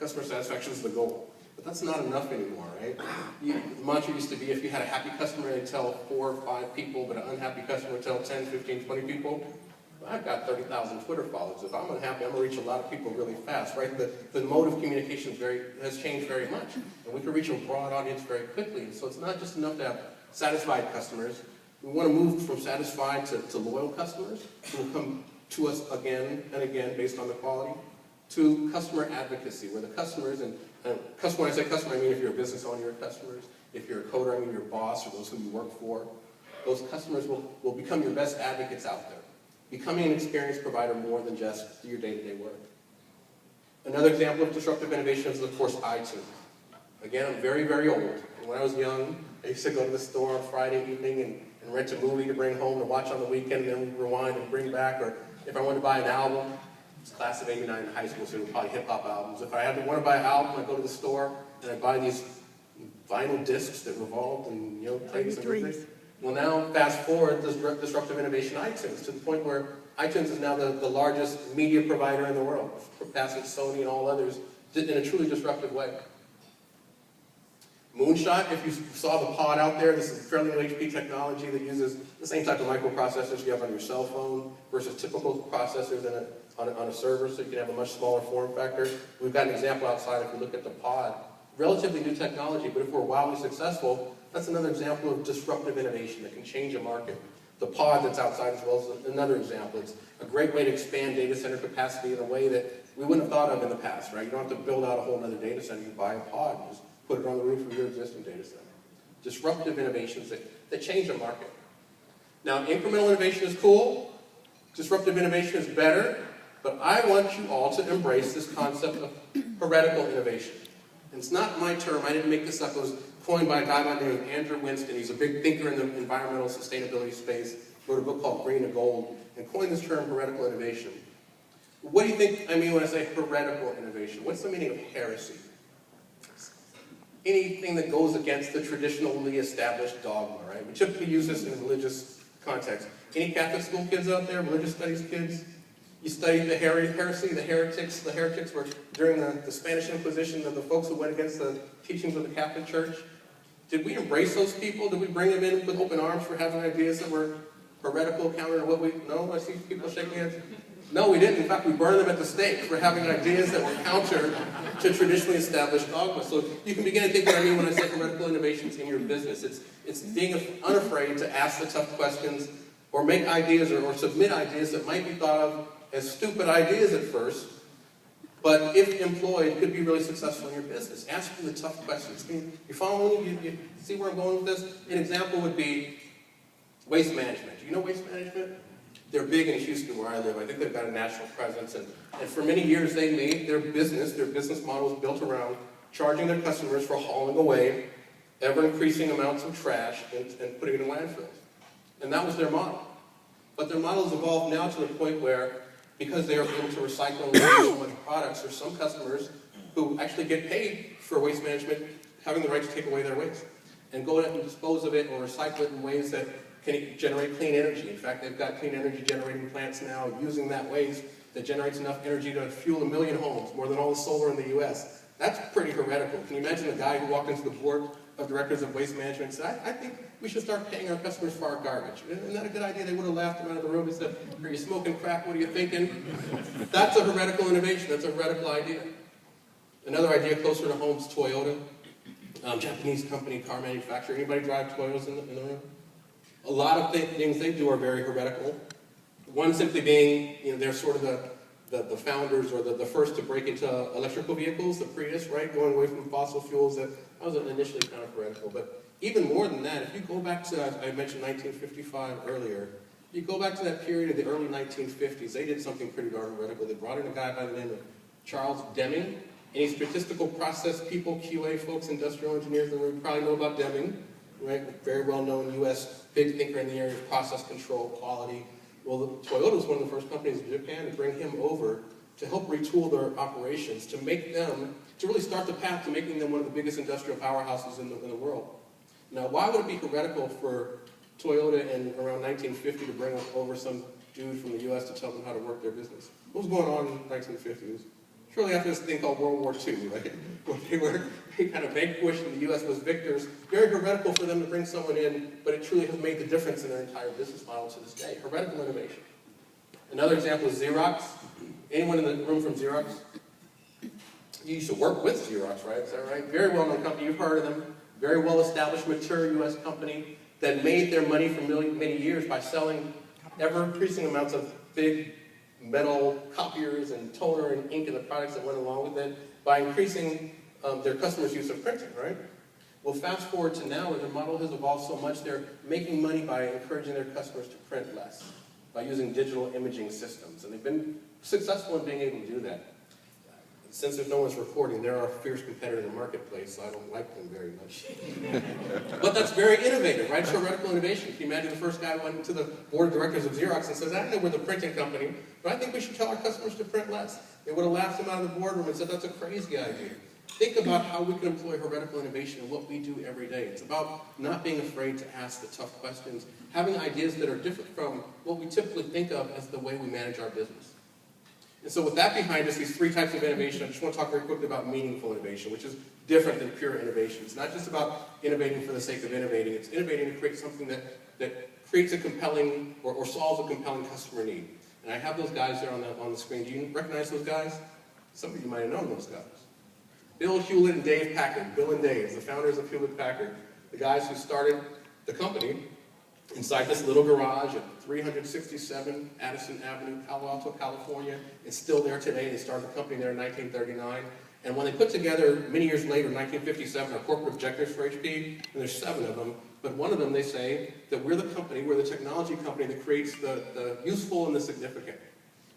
Customer satisfaction is the goal. But that's not enough anymore, right? The mantra used to be if you had a happy customer, they'd tell 4 or 5 people, but an unhappy customer would tell 10, 15, 20 people. I've got 30,000 Twitter followers. If I'm unhappy, I'm going to reach a lot of people really fast, right? The mode of communication has changed very much. And we can reach a broad audience very quickly. And so it's not just enough to have satisfied customers. We want to move from satisfied to loyal customers who will come to us again and again based on the quality, to customer advocacy, where the customers, and when I say customer, I mean if you're a business owner, your customers. If you're a coder, I mean your boss or those who you work for. Those customers will become your best advocates out there, becoming an experience provider more than just your day-to-day work. Another example of disruptive innovation is, of course, iTunes. Again, I'm very, very old. And when I was young, I used to go to the store on Friday evening and rent a movie to bring home to watch on the weekend, and then rewind and bring back. Or if I wanted to buy an album, it's class of '89 in high school, so it was probably hip-hop albums. If I want to buy an album, I'd go to the store, and I'd buy these vinyl discs that revolved and, played some music. Well, now, fast forward, this disruptive innovation, iTunes, to the point where iTunes is now the largest media provider in the world, surpassing Sony and all others in a truly disruptive way. Moonshot, if you saw the pod out there, this is fairly new HP technology that uses the same type of microprocessors you have on your cell phone versus typical processors on a server, so you can have a much smaller form factor. We've got an example outside if you look at the pod. Relatively new technology, but if we're wildly successful, that's another example of disruptive innovation that can change a market. The pod that's outside as well is another example. It's a great way to expand data center capacity in a way that we wouldn't have thought of in the past, right? You don't have to build out a whole other data center. You buy a pod and just put it on the roof of your existing data center. Disruptive innovations that change a market. Now, incremental innovation is cool. Disruptive innovation is better. But I want you all to embrace this concept of heretical innovation. And it's not my term. I didn't make this up. It was coined by a guy by the name of Andrew Winston. He's a big thinker in the environmental sustainability space. Wrote a book called Green to Gold and coined this term heretical innovation. What do you think I mean when I say heretical innovation? What's the meaning of heresy? Anything that goes against the traditionally established dogma, right? We typically use this in a religious context. Any Catholic school kids out there, religious studies kids? You studied the heresy, the heretics. The heretics were during the Spanish Inquisition, the folks who went against the teachings of the Catholic Church. Did we embrace those people? Did we bring them in with open arms for having ideas that were heretical, counter to what we... No? I see people shaking heads. No, we didn't. In fact, we burned them at the stake for having ideas that were counter to traditionally established dogma. So you can begin to think what I mean when I say heretical innovations in your business. It's being unafraid to ask the tough questions or make ideas or submit ideas that might be thought of as stupid ideas at first, but if employed, could be really successful in your business. Asking the tough questions. You following me? You see where I'm going with this? An example would be waste management. Do you know waste management? They're big in Houston where I live. I think they've got a national presence. And for many years they made their business model was built around charging their customers for hauling away ever-increasing amounts of trash and putting it in landfills. And that was their model. But their model has evolved now to the point where, because they are able to recycle and reuse so much products, there's some customers who actually get paid for waste management, having the right to take away their waste and go ahead and dispose of it or recycle it in ways that can generate clean energy. In fact, they've got clean energy generating plants now using that waste that generates enough energy to fuel 1 million homes, more than all the solar in the U.S. That's pretty heretical. Can you imagine a guy who walked into the board of directors of waste management and said, I think we should start paying our customers for our garbage. Isn't that a good idea? They would have laughed him out of the room and said, are you smoking crack? What are you thinking? That's a heretical innovation. That's a heretical idea. Another idea closer to home is Toyota. Japanese company, car manufacturer. Anybody drive Toyotas in the room? A lot of things they do are very heretical. One simply being, they're sort of the founders or the first to break into electrical vehicles, the Prius, right? Going away from fossil fuels. That was initially kind of heretical. But even more than that, if you go back to, I mentioned 1955 earlier, you go back to that period of the early 1950s, they did something pretty darn heretical. They brought in a guy by the name of Charles Deming. Any statistical process people, QA folks, industrial engineers, that would probably know about Deming, right? Very well-known U.S. big thinker in the area of process control, quality. Well, Toyota was one of the first companies in Japan to bring him over to help retool their operations, to make them, to really start the path to making them one of the biggest industrial powerhouses in the world. Now, why would it be heretical for Toyota in around 1950 to bring over some dude from the U.S. to tell them how to work their business? What was going on in the 1950s? shortly after this thing called World War II, right? When they kind of vanquished and the U.S. was victors. Very heretical for them to bring someone in, but it truly has made the difference in their entire business model to this day. Heretical innovation. Another example is Xerox. Anyone in the room from Xerox? You used to work with Xerox, right? Is that right? Very well-known company. You've heard of them. Very well-established, mature U.S. company that made their money for many years by selling ever-increasing amounts of big metal copiers and toner and ink and the products that went along with it by increasing their customers' use of printing, right? Well, fast forward to now where their model has evolved so much, they're making money by encouraging their customers to print less, by using digital imaging systems. And they've been successful in being able to do that. Since there's no one's recording, they're our fierce competitor in the marketplace, so I don't like them very much. But that's very innovative, right? It's heretical innovation. Can you imagine the first guy went to the board of directors of Xerox and says, I know we're the printing company, but I think we should tell our customers to print less. They would have laughed him out of the boardroom and said, that's a crazy idea. Think about how we can employ heretical innovation in what we do every day. It's about not being afraid to ask the tough questions, having ideas that are different from what we typically think of as the way we manage our business. And so with that behind us, these three types of innovation, I just want to talk very quickly about meaningful innovation, which is different than pure innovation. It's not just about innovating for the sake of innovating. It's innovating to create something that creates a compelling or solves a compelling customer need. And I have those guys there on the screen. Do you recognize those guys? Some of you might have known those guys. Bill Hewlett and Dave Packard. Bill and Dave, the founders of Hewlett Packard, the guys who started the company inside this little garage at 367 Addison Avenue, Palo Alto, California. It's still there today. They started the company there in 1939. And when they put together, many years later, in 1957, our corporate objectives for HP, and there's 7 of them, but one of them, they say that we're the technology company that creates the useful and the significant.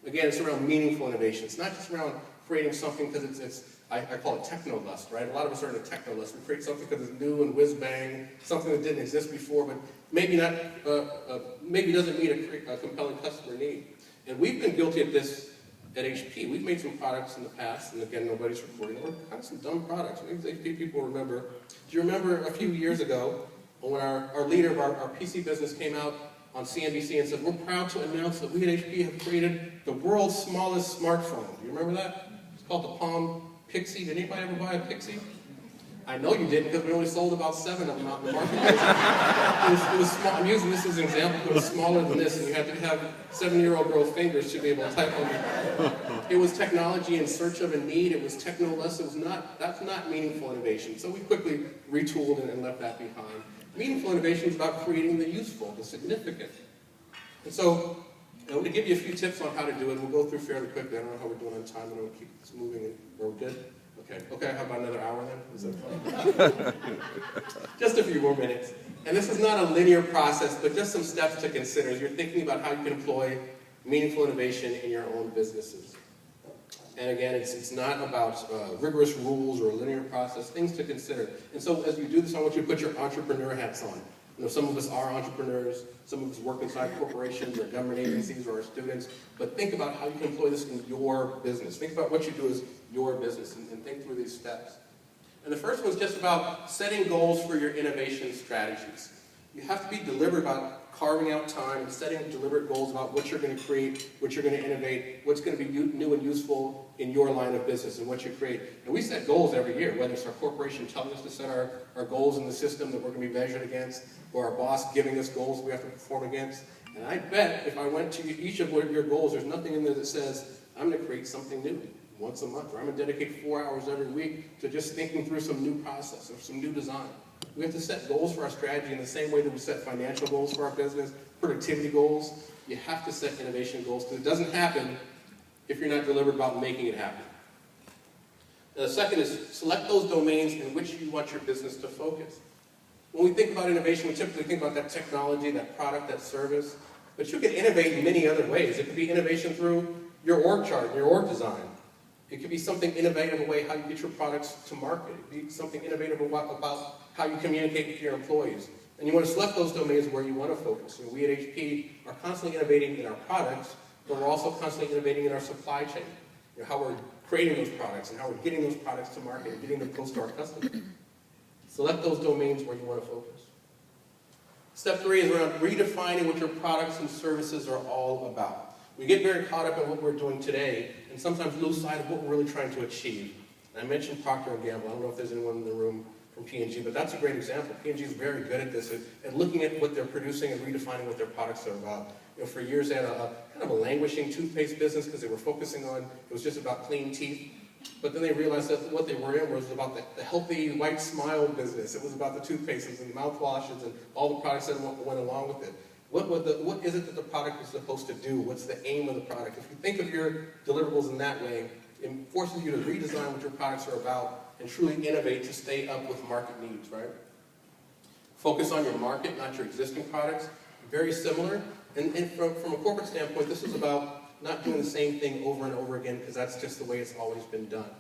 Again, it's around meaningful innovation. It's not just around creating something because I call it techno-lust, right? A lot of us are in a techno-lust. We create something because it's new and whiz-bang, something that didn't exist before, but maybe doesn't meet a compelling customer need. And we've been guilty of this at HP. We've made some products in the past, and again, nobody's recording. We're kind of some dumb products. Maybe HP people remember. Do you remember a few years ago when our leader of our PC business came out on CNBC and said, we're proud to announce that we at HP have created the world's smallest smartphone. Do you remember that? It's called the Palm Pixie. Did anybody ever buy a Pixie? I know you didn't because we only sold about 7 of them out in the marketplace. It was small. I'm using this as an example, but it was smaller than this, and you had to have 7-year-old girl fingers to be able to type on it. It was technology in search of a need. It was techno-less. That's not meaningful innovation. So we quickly retooled and left that behind. Meaningful innovation is about creating the useful, the significant. And so I'm going to give you a few tips on how to do it. We'll go through fairly quickly. I don't know how we're doing on time. I'm going to keep this moving. Are we good? Okay, how about another hour then? Is that fine? Just a few more minutes. And this is not a linear process, but just some steps to consider as you're thinking about how you can employ meaningful innovation in your own businesses. And again, it's not about rigorous rules or a linear process, things to consider. And so as you do this, I want you to put your entrepreneur hats on. You know, some of us are entrepreneurs, some of us work inside corporations or government agencies or our students, but think about how you can employ this in your business. Think about what you do as your business and think through these steps. And the first one is just about setting goals for your innovation strategies. You have to be deliberate about carving out time and setting deliberate goals about what you're going to create, what you're going to innovate, what's going to be new and useful in your line of business and what you create. And we set goals every year, whether it's our corporation telling us to set our goals in the system that we're going to be measured against, or our boss giving us goals we have to perform against. And I bet if I went to each of your goals, there's nothing in there that says, I'm going to create something new once a month, or I'm going to dedicate 4 hours every week to just thinking through some new process or some new design. We have to set goals for our strategy in the same way that we set financial goals for our business, productivity goals. You have to set innovation goals because it doesn't happen if you're not deliberate about making it happen. The second is select those domains in which you want your business to focus. When we think about innovation, we typically think about that technology, that product, that service, but you can innovate in many other ways. It could be innovation through your org chart, your org design. It could be something innovative in a way how you get your products to market. It could be something innovative about how you communicate with your employees. And you want to select those domains where you want to focus. And we at HP are constantly innovating in our products, but we're also constantly innovating in our supply chain. You know, how we're creating those products and how we're getting those products to market and getting them close to our customers. Select those domains where you want to focus. Step 3 is around redefining what your products and services are all about. We get very caught up in what we're doing today, and and sometimes lose sight of what we're really trying to achieve. And I mentioned Procter & Gamble. I don't know if there's anyone in the room from P&G, but that's a great example. P&G is very good at this, at looking at what they're producing and redefining what their products are about. For years they had a kind of a languishing toothpaste business because they were focusing on, it was just about clean teeth. But then they realized that what they were in was about the healthy white smile business. It was about the toothpastes and mouthwashes and all the products that went along with it. What is it that the product is supposed to do? What's the aim of the product? If you think of your deliverables in that way, it forces you to redesign what your products are about and truly innovate to stay up with market needs, right? Focus on your market, not your existing products. Very similar. And from a corporate standpoint, this is about not doing the same thing over and over again because that's just the way it's always been done.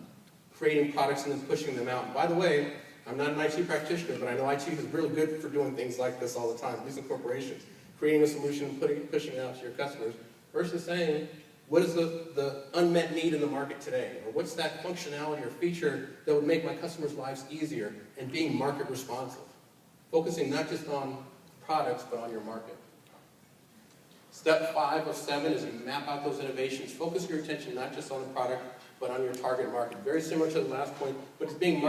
Creating products and then pushing them out. And by the way, I'm not an IT practitioner, but I know IT is really good for doing things like this all the time, at least in corporations. Creating a solution and pushing it out to your customers versus saying, what is the unmet need in the market today? Or what's that functionality or feature that would make my customers' lives easier and being market responsive? Focusing not just on products, but on your market. Step 5 of 7 is you map out those innovations. Focus your attention not just on the product, but on your target market. Very similar to the last point, but it's being market